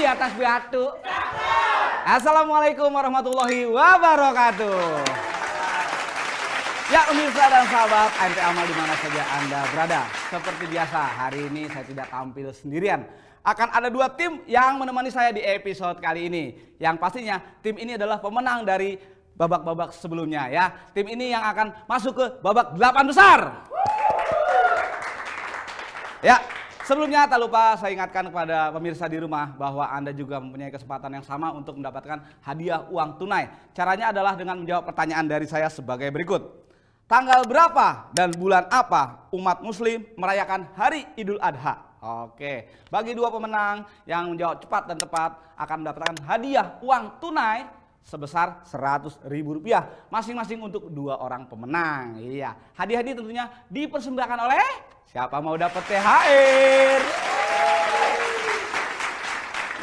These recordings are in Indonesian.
atas batu. Assalamualaikum warahmatullahi wabarakatuh. Ya pemirsa dan sahabat ANP Amal dimana saja Anda berada. Seperti biasa hari ini saya tidak tampil sendirian. Akan ada dua tim yang menemani saya di episode kali ini. Yang pastinya tim ini adalah pemenang dari babak-babak sebelumnya ya. Tim ini yang akan masuk ke babak 8 besar. Ya, sebelumnya tak lupa saya ingatkan kepada pemirsa di rumah bahwa Anda juga mempunyai kesempatan yang sama untuk mendapatkan hadiah uang tunai. Caranya adalah dengan menjawab pertanyaan dari saya sebagai berikut. Tanggal berapa dan bulan apa umat muslim merayakan Hari Idul Adha? Oke, bagi dua pemenang yang menjawab cepat dan tepat akan mendapatkan hadiah uang tunai sebesar Rp100.000 masing-masing untuk dua orang pemenang. Iya, hadiah ini tentunya dipersembahkan oleh siapa mau dapat THR?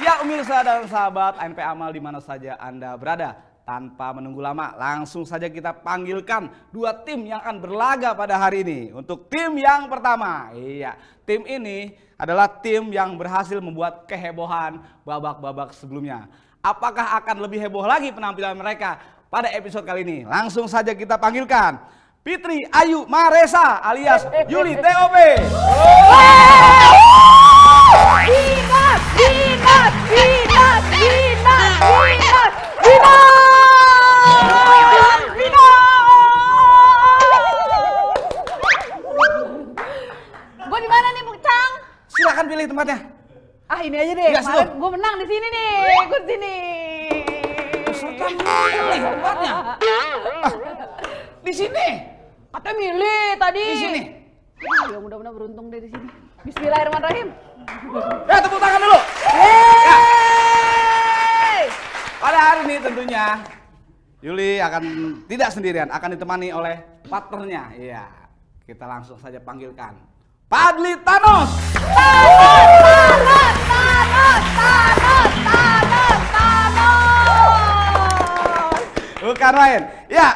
Ya pemirsa dan sahabat ANP Amal dimana saja Anda berada. Tanpa menunggu lama, langsung saja kita panggilkan dua tim yang akan berlaga pada hari ini. Untuk tim yang pertama, iya, tim ini adalah tim yang berhasil membuat kehebohan babak-babak sebelumnya. Apakah akan lebih heboh lagi penampilan mereka pada episode kali ini? Langsung saja kita panggilkan Fitri Ayu Maresa alias Yuli TOP. Gue di mana nih, Bu Cang? Silakan pilih tempatnya. Ah, ini aja deh. Kemarin gue menang di sini nih. Gue di sini. Silakan pilih tempatnya. Di sini. Katanya milih tadi. Di sini. Ya mudah-mudahan beruntung deh di sini. Bismillahirrahmanirrahim. Ya tepuk tangan dulu. Ya. Pada hari ini tentunya Yuli akan tidak sendirian, akan ditemani oleh partnernya. Iya, kita langsung saja panggilkan Fadli Thanos. Thanos. Bukan main. Ya,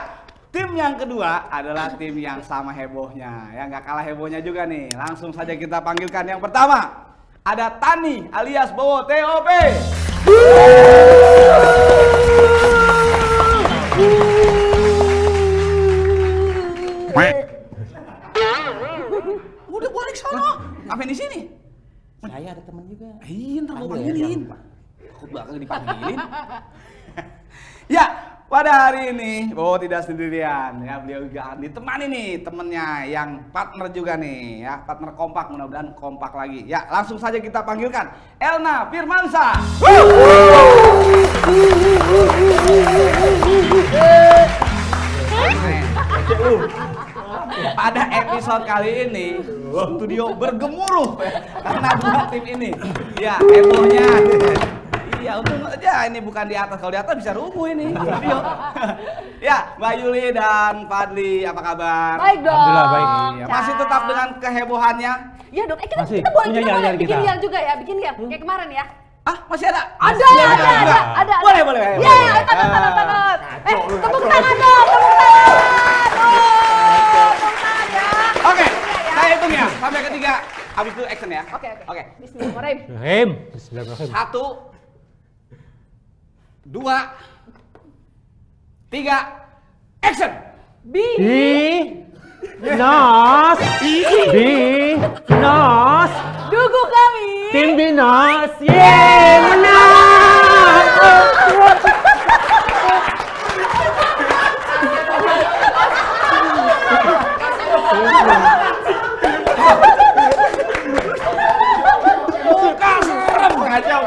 tim yang kedua adalah tim yang sama hebohnya, ya nggak kalah hebohnya juga nih. Langsung saja kita panggilkan yang pertama. Ada Tani alias Bowo TOP. Udah balik sana. Ngapain di sini? Saya ada teman juga. Iya, ntar gua panggilin. Takut banget dipanggilin. Ya, pada hari ini Bowo tidak sendirian ya, beliau juga ditemani nih temennya yang partner juga nih ya, partner kompak, mudah-mudahan kompak lagi. Ya, langsung saja kita panggilkan Elna Firmansa. Pada episode kali ini studio bergemuruh ya, karena dua tim ini. Ya, hebohnya. Iya, untung aja ini bukan di atas. Kalau di atas bisa rubuh ini studio. Ya, Mbak Yuli dan Fadli, apa kabar? Baik dong. Alhamdulillah baik. Iya, masih tetap dengan kehebohannya? Iya dong. Kita Masih. boleh Punya kita jalan-jalan boleh bikin kita. liar juga ya, bikin liar kayak kemarin ya. Ah, masih ada? Ada. Boleh, boleh. Iya, tangan. Tepuk tangan dong, tepuk tangan. Tepuk tangan ya. Oke, saya hitung ya, sampai ketiga. Habis itu action ya. Oke. Bismillahirrahmanirrahim. Bismillahirrahmanirrahim. 1, 2, 3, action. Binos. Dugu kami. Tim Binos. Yeay, menang. Muka serem. Kacau.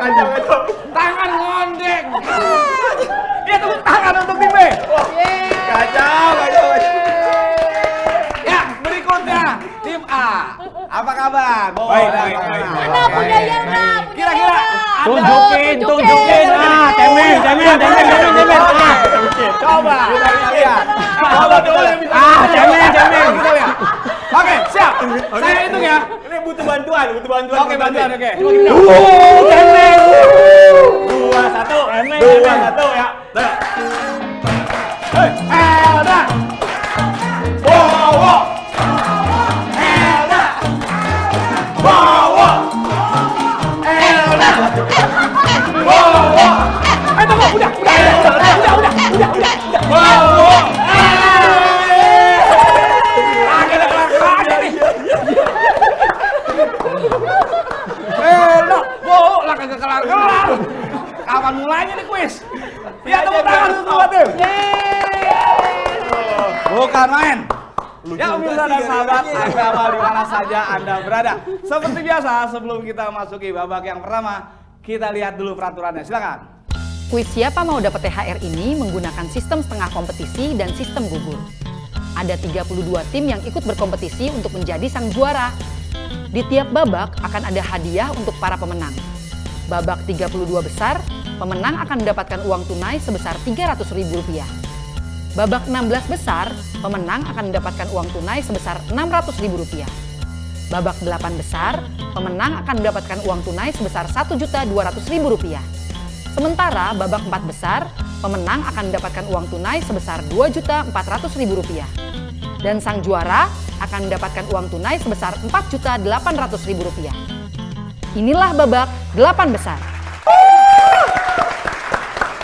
Tangan ngondek. Ya, tepuk tangan untuk tim B. Kacau. Ya, berikutnya tim A. Apa kabar? Baik. Mana punya yang Kira-kira Tunjukin. Cemen. Coba kita lihat. Cemen. Kita lihat. Oke, siap. Saya hitung ya. Ini butuh bantuan. Oke, bantuan. Oke. Cemen. 2, 1 ya. Elna. Bowo. Elna. Kapan mulainya nih kuis? Ya tepuk tangan untuk dua tim. Bukan main. Ya pemirsa dan sahabat agama di mana saja Anda berada. Seperti biasa sebelum kita masuki babak yang pertama, kita lihat dulu peraturannya. Silakan. Kuis Siapa Mau Dapat THR ini menggunakan sistem setengah kompetisi dan sistem gugur. Ada 32 tim yang ikut berkompetisi untuk menjadi sang juara. Di tiap babak akan ada hadiah untuk para pemenang. Babak 32 besar, pemenang akan mendapatkan uang tunai sebesar Rp300.000. Babak 16 besar, pemenang akan mendapatkan uang tunai sebesar Rp600.000. Babak 8 besar, pemenang akan mendapatkan uang tunai sebesar Rp1.200.000. Sementara babak 4 besar, pemenang akan mendapatkan uang tunai sebesar Rp2.400.000. Dan sang juara akan mendapatkan uang tunai sebesar Rp4.800.000. Inilah babak 8 besar.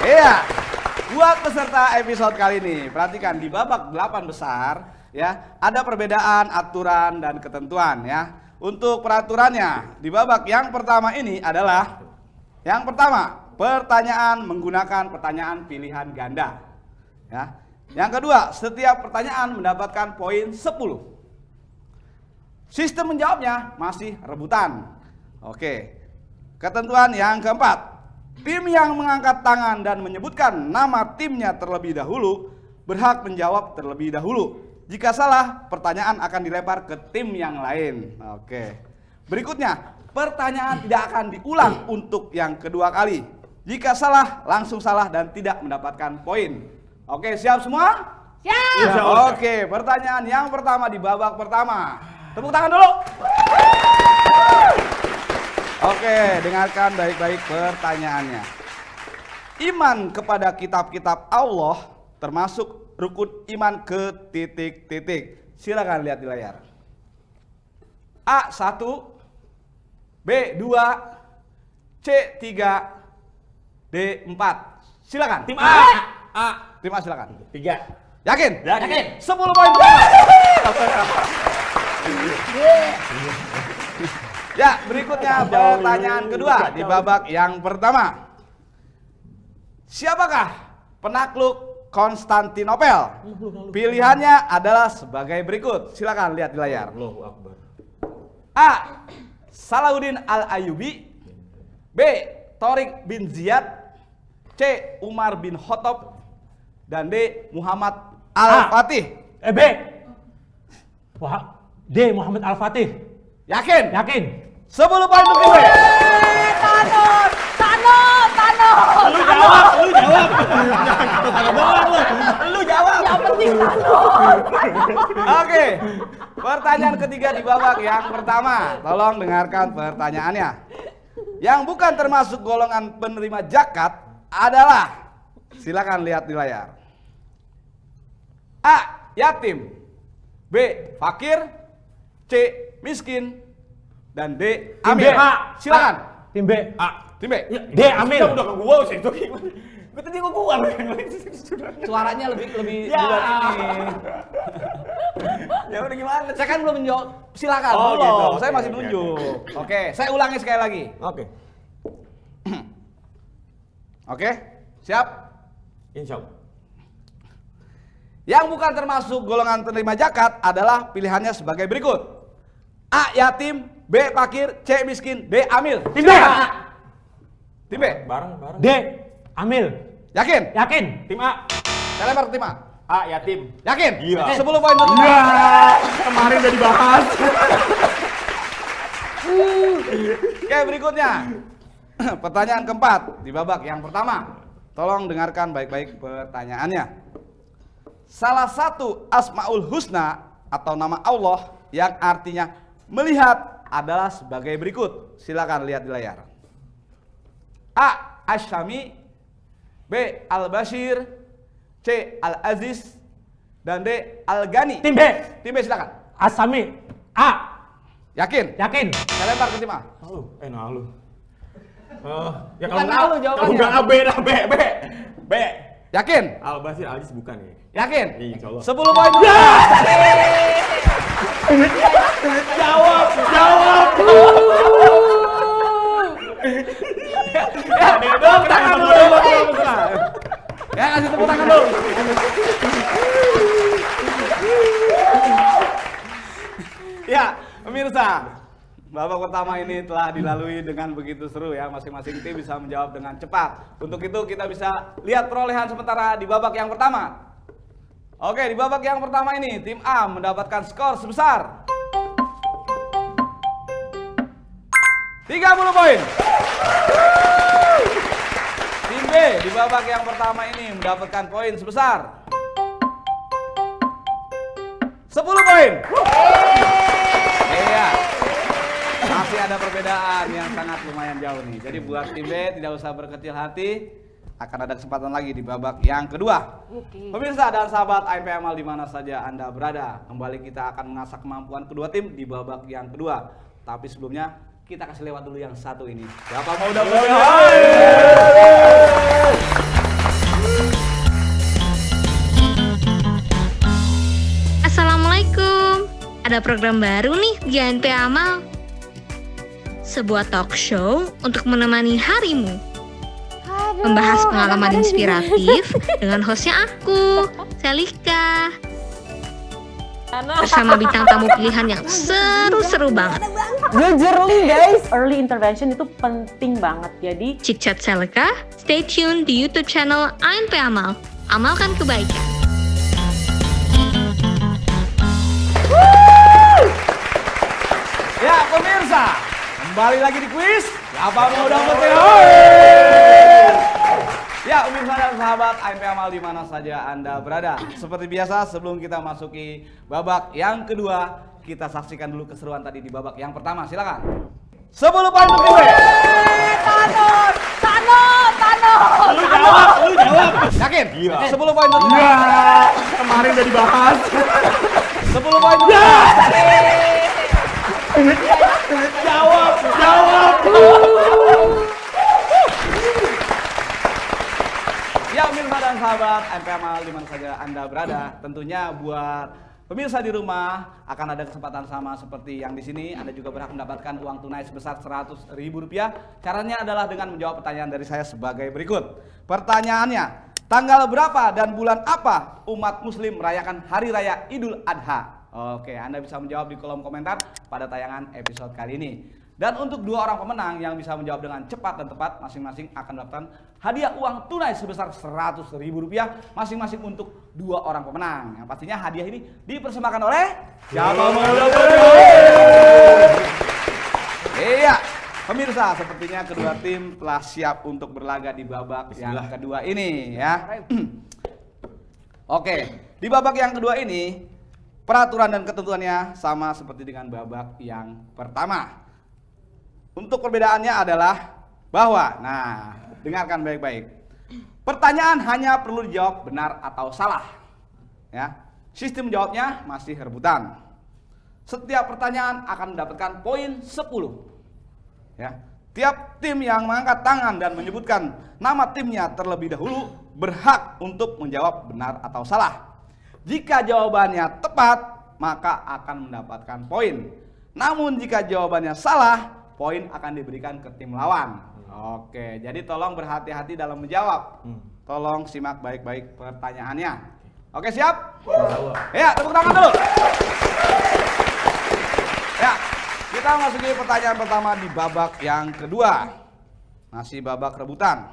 Iya, buat peserta episode kali ini, perhatikan di babak 8 besar ya, ada perbedaan aturan dan ketentuan ya. Untuk peraturannya, di babak yang pertama ini adalah yang pertama, pertanyaan menggunakan pertanyaan pilihan ganda. Ya. Yang kedua, setiap pertanyaan mendapatkan poin 10. Sistem menjawabnya masih rebutan. Oke. Ketentuan yang keempat, tim yang mengangkat tangan dan menyebutkan nama timnya terlebih dahulu berhak menjawab terlebih dahulu. Jika salah, pertanyaan akan dilempar ke tim yang lain. Oke. Berikutnya, pertanyaan tidak akan diulang untuk yang kedua kali. Jika salah, langsung salah dan tidak mendapatkan poin. Oke, siap semua? Siap! Oke, pertanyaan yang pertama di babak pertama. Tepuk tangan dulu. Oke, dengarkan baik-baik pertanyaannya. Iman kepada kitab-kitab Allah termasuk rukun iman ke titik-titik. Silakan lihat di layar. A1, B2, C3, D4. Silakan. Tim A. Tim A silakan. 3. Yakin? Yakin. 10 poin pertama. Ya, berikutnya pertanyaan kedua di babak yang pertama. Siapakah penakluk Konstantinopel? Pilihannya adalah sebagai berikut. Silakan lihat di layar. Allahu Akbar. A. Salahuddin Al-Ayyubi. B. Tariq bin Ziyad. C. Umar bin Khattab. Dan D. Muhammad Al-Fatih. B. Wah, D. Muhammad Al-Fatih. Yakin? Yakin? 10 poin untuk gue. Tanur! Lu jawab. Lu jawab. Yang penting Tanur! Oke. Pertanyaan ketiga di babak yang pertama. Tolong dengarkan pertanyaannya. Yang bukan termasuk golongan penerima zakat adalah, silakan lihat di layar. A. Yatim. B. Fakir. C. Miskin. Dan D. Amil. B. A. Silakan. Tim B. Tim B. D. Amil. Udah ke gua sih itu. Gua tadi gua. Suaranya lebih Ya. duluan ini. Ya udah gimana? Saya kan belum menjawab. Silakan. Oh, belum. gitu. Saya Oke, masih oke, nunjuk. Oke, saya ulangi sekali lagi. Oke. Oke? Siap? Insya Allah. Yang bukan termasuk golongan penerima zakat adalah pilihannya sebagai berikut. A. Yatim. B. Fakir. C. Miskin. D. Amil. Tim B. Tim B. Bareng. D. Amil. Yakin? Yakin? Tim A. Saya lempar ke tim A. A yatim. Yakin? Iya. 10 poin untuk tim A. Kemarin udah dibahas. Oke, berikutnya. Pertanyaan keempat di babak yang pertama. Tolong dengarkan baik-baik pertanyaannya. Salah satu Asmaul Husna atau nama Allah yang artinya melihat adalah sebagai berikut. Silakan lihat di layar. A. Asy-Syami. B. Al-Bashir. C. Al-Aziz. Dan D. Al-Ghani. Tim B. Tim B silakan. Asami. A. Yakin? Yakin? Saya lempar ke tim A. Nah lu. Ya Bukan lu jawabannya. kalau enggak A B dah B. Yakin? Al Basir Aziz bukan ya? Yakin? Iya, insya Allah. 10 poin. Jawab. Ya, tepuk tangan pemirsa, babak pertama ini telah dilalui dengan begitu seru ya. Masing-masing tim bisa menjawab dengan cepat. Untuk itu kita bisa lihat perolehan sementara di babak yang pertama. Oke, di babak yang pertama ini tim A mendapatkan skor sebesar 30 poin. Tim B di babak yang pertama ini mendapatkan poin sebesar 10 poin. Iya. Masih ada perbedaan yang sangat lumayan jauh nih. Jadi buat tim B tidak usah berkecil hati. Akan ada kesempatan lagi di babak yang kedua. Pemirsa dan sahabat ANP Amal di mana saja Anda berada, kembali kita akan mengasah kemampuan kedua tim di babak yang kedua. Tapi sebelumnya kita kasih lewat dulu yang satu ini. Siapa mau dapat? Assalamualaikum. Ada program baru nih di ANP Amal. Sebuah talk show untuk menemani harimu. Membahas pengalaman inspiratif dengan hostnya aku, Selika. Bersama bintang tamu pilihan yang seru-seru banget. Jujur nih guys, early intervention itu penting banget. Jadi Chit Chat Selika, stay tune di YouTube channel ANP Amal. Amalkan kebaikan. Ya pemirsa, kembali lagi di kuis. Siapa mau dapat Ya pemirsa dan sahabat ANP Amal di mana saja Anda berada. Seperti biasa sebelum kita masuki babak yang kedua, kita saksikan dulu keseruan tadi di babak yang pertama. Silakan. 10 poin untuk tim B. Lu jawab. Yakin? Gila. 10 poin untuk tim B. Kemarin udah dibahas. 10 poin untuk tim B. Jawab. Ya pemirsa dan sahabat ANP Amal di mana saja Anda berada, tentunya buat pemirsa di rumah akan ada kesempatan sama seperti yang di sini. Anda juga berhak mendapatkan uang tunai sebesar Rp100.000. Caranya adalah dengan menjawab pertanyaan dari saya sebagai berikut. Pertanyaannya, tanggal berapa dan bulan apa umat muslim merayakan Hari Raya Idul Adha? Oke, Anda bisa menjawab di kolom komentar pada tayangan episode kali ini. Dan untuk 2 orang pemenang yang bisa menjawab dengan cepat dan tepat, masing-masing akan mendapatkan hadiah uang tunai sebesar Rp100.000 masing-masing untuk 2 orang pemenang. Yang pastinya hadiah ini dipersembahkan oleh siapa mau dapat? Iya, pemirsa, sepertinya kedua tim telah siap untuk berlaga di babak yang kedua ini ya. Oke, di babak yang kedua ini peraturan dan ketentuannya sama seperti dengan babak yang pertama. Untuk perbedaannya adalah bahwa, nah, dengarkan baik-baik. Pertanyaan hanya perlu dijawab benar atau salah. Ya, sistem jawabnya masih rebutan. Setiap pertanyaan akan mendapatkan poin 10. Ya, tiap tim yang mengangkat tangan dan menyebutkan nama timnya terlebih dahulu berhak untuk menjawab benar atau salah. Jika jawabannya tepat, maka akan mendapatkan poin. Namun jika jawabannya salah, poin akan diberikan ke tim lawan. Oke, jadi tolong berhati-hati dalam menjawab. Tolong simak baik-baik pertanyaannya. Oke, siap? Ya, tepuk tangan dulu. Ya, kita masuki pertanyaan pertama di babak yang kedua. Masih babak rebutan.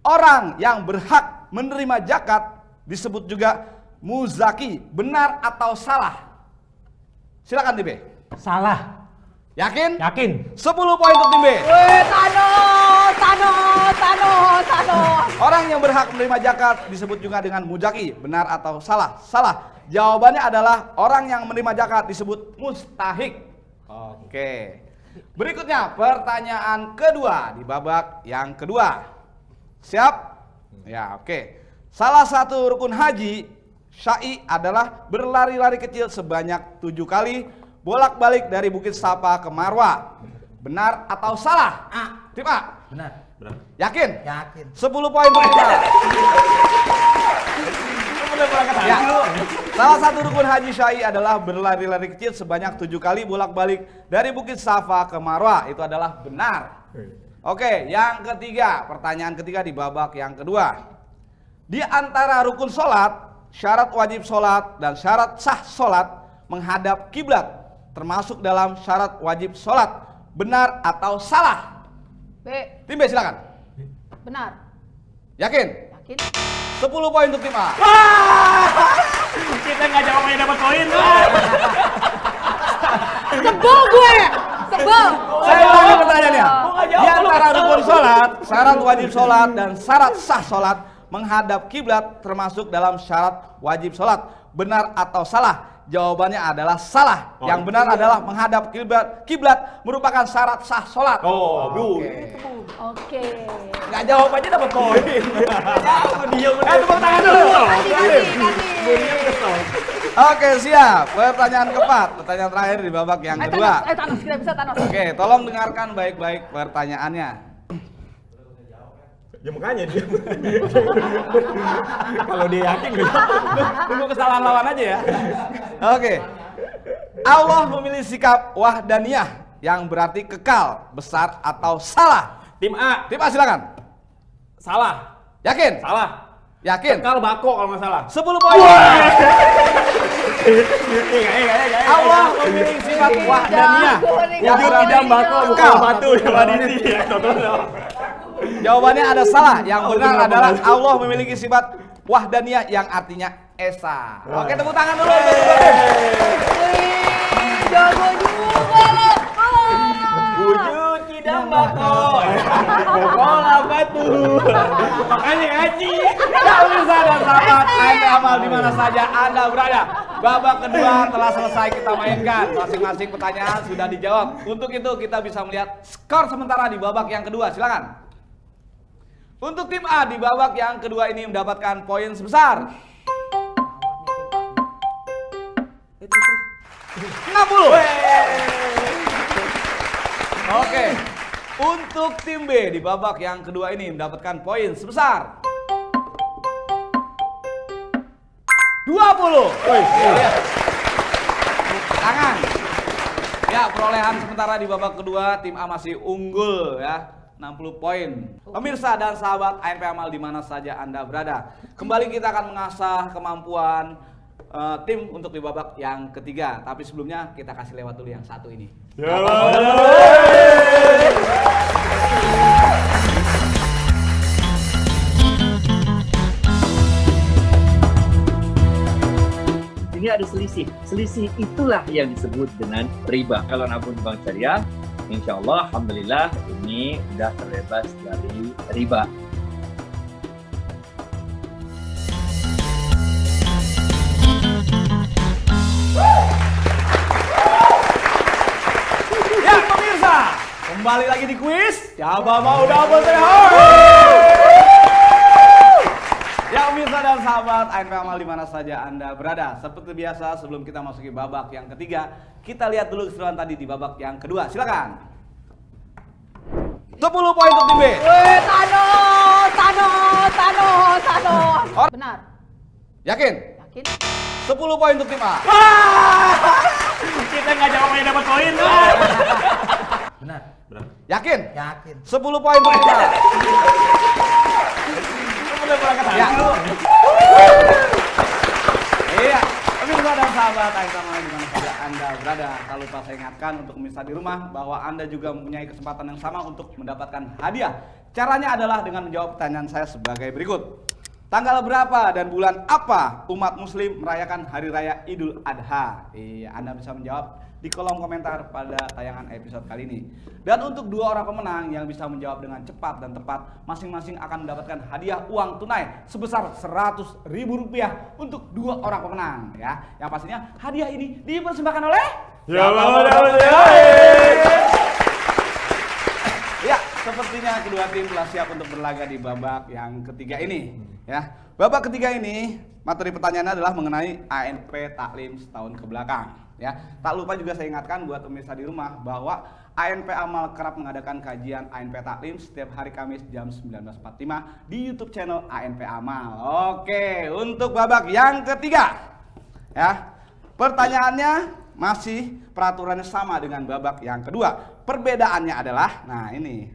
Orang yang berhak menerima zakat disebut juga muzaki. Benar atau salah? Silakan tim B. Salah. Yakin? Yakin. 10 poin untuk tim B. Thanos. Orang yang berhak menerima zakat disebut juga dengan muzaki. Benar atau salah? Salah. Jawabannya adalah orang yang menerima zakat disebut mustahik. Oke. Berikutnya pertanyaan kedua di babak yang kedua. Siap? Ya, oke. Salah satu rukun haji syai adalah berlari-lari kecil sebanyak 7 kali bolak-balik dari Bukit Safa ke Marwah. Benar atau salah? A. Tim A. Benar. Yakin? Yakin. 10 poin untuk kita. Ya. Salah satu rukun haji syai adalah berlari-lari kecil sebanyak 7 kali bolak-balik dari Bukit Safa ke Marwah. Itu adalah benar. Oke, yang ketiga, pertanyaan ketiga di babak yang kedua. Di antara rukun sholat, syarat wajib sholat dan syarat sah sholat menghadap kiblat termasuk dalam syarat wajib sholat. Benar atau salah? B. Tim B silakan. Benar. Yakin? Yakin? 10 poin untuk tim A. Kita nggak jawabnya dapat poin. Sebel gue! Sebel! Saya ulangi pertanyaannya. nggak jawab. Di antara rukun sholat, syarat wajib sholat, dan syarat sah sholat, menghadap kiblat termasuk dalam syarat wajib sholat. Benar atau salah? Jawabannya adalah salah. Yang benar adalah menghadap kiblat merupakan syarat sah sholat. Oke. Nggak jawab aja dapat poin. Dia Tepuk tangan dulu. Oke, siap. Pertanyaan keempat, pertanyaan terakhir di babak yang kedua. Thanos, kita bisa Thanos. Oke, tolong dengarkan baik-baik pertanyaannya. Ya makanya dia. Kalau dia yakin nggak Tunggu kesalahan lawan aja ya. Oke. Allah memilih sikap wahdaniyah yang berarti kekal, besar atau salah. Tim A. Tim A silakan. Salah. Yakin? Salah. Yakin? Kekal bako kalau nggak salah. 10 poin. Allah memilih sifat wahdaniyah yang Wujud berarti idam bako kekal. bukan batu ya wadisi. Jawabannya ada salah. Yang benar adalah Allah memiliki sifat wahdaniyah yang artinya esa. Oke, tepuk tangan dulu. Jago juga lo. Wujud idam bako. Bola batu. Makanya ngaji. Pemirsa dan sahabat ANP Amal di mana saja Anda berada. Babak kedua telah selesai kita mainkan. Masing-masing pertanyaan sudah dijawab. Untuk itu kita bisa melihat skor sementara di babak yang kedua. Silakan. Untuk tim A di babak yang kedua ini mendapatkan poin sebesar 60. Oke. Untuk tim B di babak yang kedua ini mendapatkan poin sebesar 20. Iya. Tangan. Ya, perolehan sementara di babak kedua tim A masih unggul ya. 60 poin. Pemirsa dan sahabat ANP Amal di mana saja Anda berada. Kembali kita akan mengasah kemampuan tim untuk di babak yang ketiga. Tapi sebelumnya kita kasih lewat dulu yang satu ini. Ini ada selisih. Selisih itulah yang disebut dengan riba. Kalau nabung bank syariah, insya Allah, alhamdulillah, ini sudah terbebas dari riba. Ya pemirsa, kembali lagi di kuis. Siapa mau double THR? Ya pemirsa dan sahabat ANP Amal di mana saja Anda berada. Seperti biasa sebelum kita masuki babak yang ketiga, kita lihat dulu keseruan tadi di babak yang kedua. Silakan. 10 poin untuk tim B. Thanos. Benar. Yakin? Yakin? 10 poin untuk tim A. Kita nggak jawabnya dapat poin. Benar. Yakin? Yakin. 10 poin untuk tim A. Ya. Iya, pemirsa dan sahabat ANP Amal di mana saja Anda berada. Tak lupa saya ingatkan untuk pemirsa di rumah bahwa Anda juga mempunyai kesempatan yang sama untuk mendapatkan hadiah. Caranya adalah dengan menjawab pertanyaan saya sebagai berikut. Tanggal berapa dan bulan apa umat muslim merayakan Hari Raya Idul Adha? Iya, Anda bisa menjawab di kolom komentar pada tayangan episode kali ini. Dan untuk 2 orang pemenang yang bisa menjawab dengan cepat dan tepat, masing-masing akan mendapatkan hadiah uang tunai sebesar Rp100.000 untuk 2 orang pemenang ya. Yang pastinya hadiah ini dipersembahkan oleh Ya, sepertinya kedua tim telah siap untuk berlaga di babak yang ketiga ini ya. Babak ketiga ini materi pertanyaannya adalah mengenai ANP Taklim setahun ke belakang. Ya, tak lupa juga saya ingatkan buat pemirsa di rumah bahwa ANP Amal kerap mengadakan kajian ANP Taklim setiap hari Kamis jam 19.45 di YouTube channel ANP Amal. Oke, untuk babak yang ketiga, ya, pertanyaannya masih peraturannya sama dengan babak yang kedua. Perbedaannya adalah, nah ini,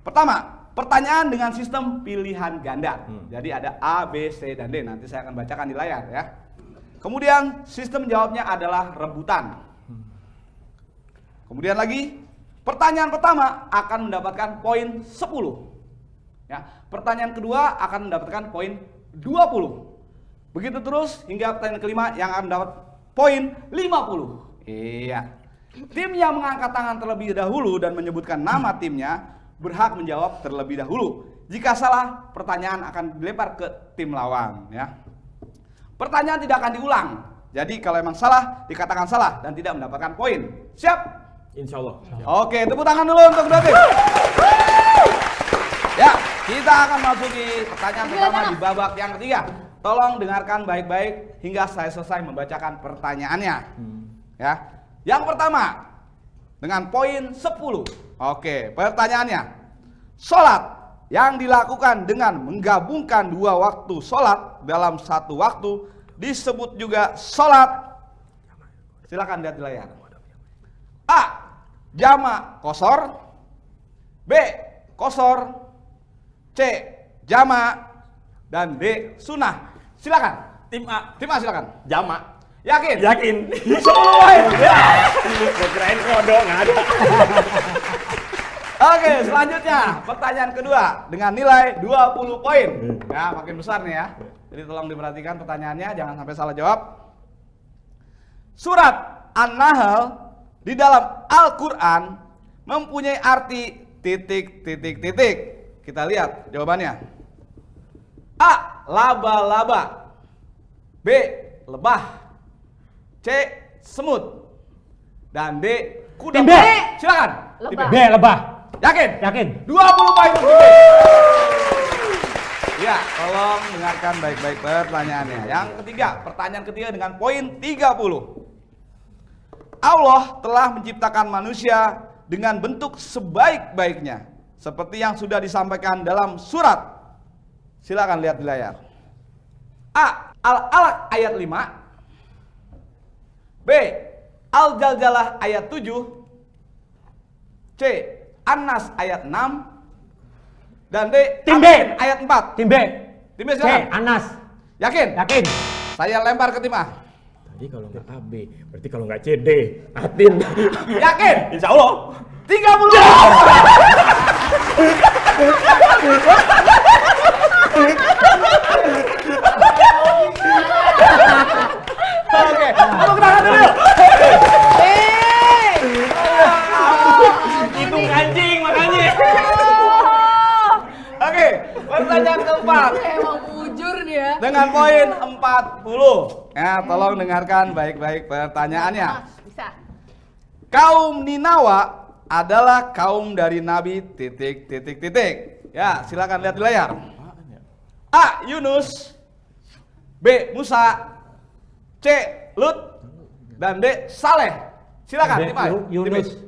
pertama, pertanyaan dengan sistem pilihan ganda. Jadi ada A, B, C, dan D. Nanti saya akan bacakan di layar ya. Kemudian sistem jawabnya adalah rebutan. kemudian lagi pertanyaan pertama akan mendapatkan poin 10. Ya, pertanyaan kedua akan mendapatkan poin 20. Begitu terus hingga pertanyaan kelima yang akan mendapat poin 50. Iya. Tim yang mengangkat tangan terlebih dahulu dan menyebutkan nama timnya berhak menjawab terlebih dahulu. Jika salah, pertanyaan akan dilempar ke tim lawan, ya. Pertanyaan tidak akan diulang. Jadi kalau emang salah, dikatakan salah dan tidak mendapatkan poin. Siap? Insya Allah. Oke, tepuk tangan dulu untuk dua tim. Ya, kita akan masuki pertanyaan pertama di babak yang ketiga. Tolong dengarkan baik-baik hingga saya selesai membacakan pertanyaannya. Ya. Yang pertama, dengan poin 10. Oke, pertanyaannya. Sholat yang dilakukan dengan menggabungkan dua waktu sholat dalam satu waktu disebut juga sholat. Silakan lihat di layar. A. Jama qashar. B. Qashar. C. Jama. Dan D. Sunnah. Silakan. Tim A. Tim A silakan. Jama. Yakin? Yakin. 10 poin. Ya. Gue kirain kodok nggak ada. Oke, selanjutnya pertanyaan kedua dengan nilai 20 poin. Ya, makin besar nih ya. Jadi tolong diperhatikan pertanyaannya, jangan sampai salah jawab. Surat An-Nahl di dalam Al-Qur'an mempunyai arti titik. Kita lihat jawabannya. A. Laba-laba. B. Lebah. C. Semut. Dan D. Kuda. Tim B. Silakan. Tim Lebah. B, lebah. Yakin? Yakin. 20 poin untuk tim B. Ya, tolong dengarkan baik-baik pertanyaannya. Yang ketiga, pertanyaan ketiga dengan poin 30. Allah telah menciptakan manusia dengan bentuk sebaik-baiknya, seperti yang sudah disampaikan dalam surat. Silakan lihat di layar. A. Al-Alaq ayat 5. B. Al-Jaljalah ayat 7. C. An-Nas ayat 6. Dan D. Tim B. Amin ayat 4. Tim B. Tim B C, silakan. Anas. Yakin? Yakin. Saya lempar ke tim A. Tadi kalau nggak AB, berarti kalau nggak CD, Atin. Yakin? Insya Allah. 30. Oke, tepuk tangan dulu. Hitung kancing makanya. Oke, pertanyaan keempat. Emang bujur nih ya. Dengan poin 40. Ya, tolong dengarkan baik-baik pertanyaannya. Bisa. Kaum Ninawa adalah kaum dari Nabi titik. Ya, silakan lihat di layar. A. Yunus. B. Musa. C. Lut. Dan D. Saleh. Silakan tim A. Yunus.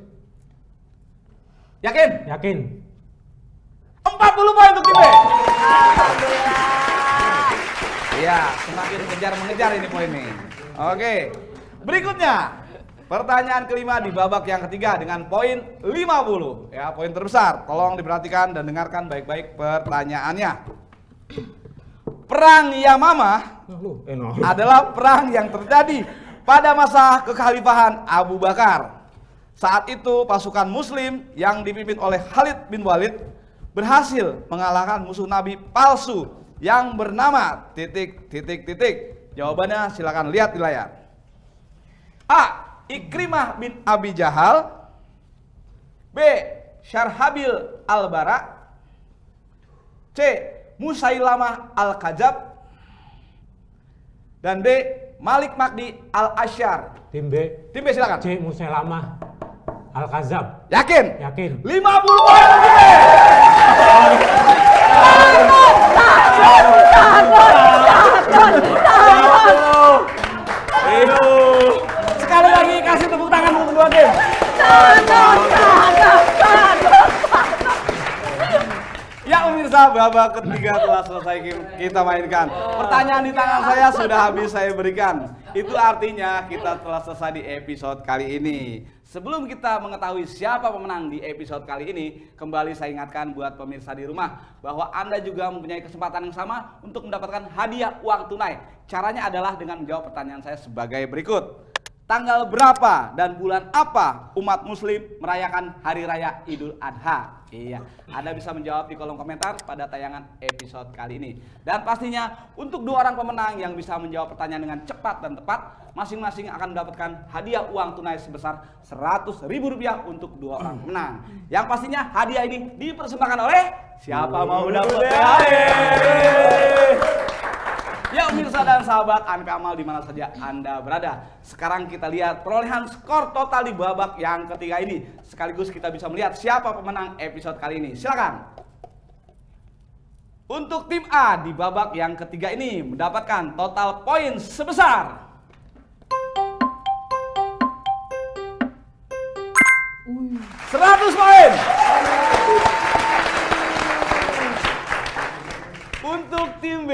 Yakin? Yakin. 40 poin untuk tim B. Iya, semakin mengejar ini poin nih. Oke. Berikutnya, pertanyaan kelima di babak yang ketiga dengan poin 50. Ya, poin terbesar. Tolong diperhatikan dan dengarkan baik-baik pertanyaannya. Perang Yamamah adalah perang yang terjadi pada masa kekhalifahan Abu Bakar. Saat itu pasukan muslim yang dipimpin oleh Khalid bin Walid berhasil mengalahkan musuh Nabi palsu yang bernama titik. Jawabannya silakan lihat di layar. A. Ikrimah bin Abi Jahal. B. Syarhabil al-Bara. C. Musailamah al-Kadzab. Dan D. Malik Magdi al-Asyar. Tim B. Tim B silakan. C, Musailamah al-Kadzab. Yakin? Yakin. 50 poin untuk tim B. Sekali lagi kasih tepuk tangan untuk dua tim. Ya pemirsa, babak ketiga telah selesai kita mainkan. Pertanyaan di tangan saya sudah habis saya berikan. Itu artinya kita telah selesai di episode kali ini. Sebelum kita mengetahui siapa pemenang di episode kali ini, kembali saya ingatkan buat pemirsa di rumah bahwa Anda juga mempunyai kesempatan yang sama untuk mendapatkan hadiah uang tunai. Caranya adalah dengan menjawab pertanyaan saya sebagai berikut. Tanggal berapa dan bulan apa umat muslim merayakan Hari Raya Idul Adha? Iya, Anda bisa menjawab di kolom komentar pada tayangan episode kali ini. Dan pastinya untuk 2 orang pemenang yang bisa menjawab pertanyaan dengan cepat dan tepat, masing-masing akan mendapatkan hadiah uang tunai sebesar Rp100.000 untuk 2 orang pemenang. Yang pastinya hadiah ini dipersembahkan oleh siapa mau dapat THR? Ya pemirsa dan sahabat ANP Amal di mana saja Anda berada. Sekarang kita lihat perolehan skor total di babak yang ketiga ini. Sekaligus kita bisa melihat siapa pemenang episode kali ini. Silakan. Untuk tim A di babak yang ketiga ini mendapatkan total poin sebesar 100 poin. Untuk tim B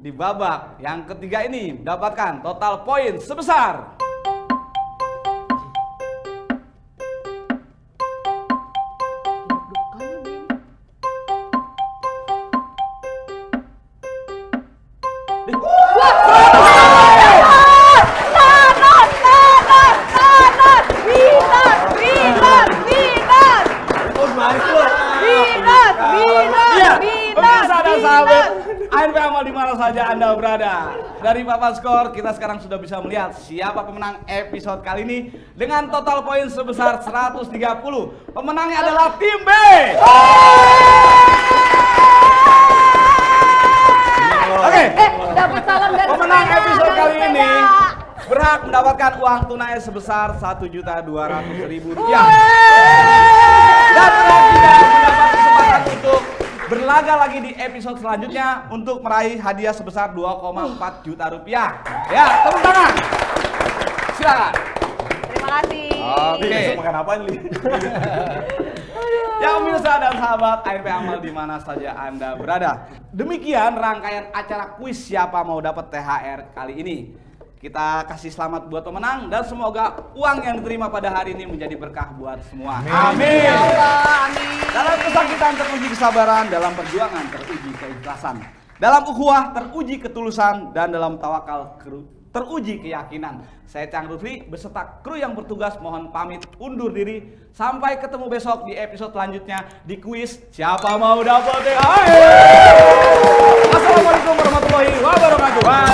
di babak yang ketiga ini mendapatkan total poin sebesar 100. ANP Amal di mana saja Anda berada. Dari papan skor kita sekarang sudah bisa melihat siapa pemenang episode kali ini dengan total poin sebesar 130. Pemenangnya adalah tim B. Oke, dapat salam dari pemenang episode kali ini berhak mendapatkan uang tunai sebesar Rp1.200.000 dan berhak juga mendapat kesempatan untuk berlaga lagi di episode selanjutnya untuk meraih hadiah sebesar Rp2,4 juta. Ya, tepuk tangan. Silakan. Terima kasih. Oke. Makan apa nih? Ya pemirsa dan sahabat ANP Amal di mana saja Anda berada. Demikian rangkaian acara kuis siapa mau dapat THR kali ini. Kita kasih selamat buat pemenang dan semoga uang yang diterima pada hari ini menjadi berkah buat semua. Amin. Dalam kesakitan teruji kesabaran, dalam perjuangan teruji keikhlasan, dalam ukhuwah teruji ketulusan, dan dalam tawakal teruji keyakinan. Saya Cang Lutfi beserta kru yang bertugas mohon pamit undur diri. Sampai ketemu besok di episode selanjutnya di kuis siapa mau dapat THR. Assalamualaikum warahmatullahi wabarakatuh.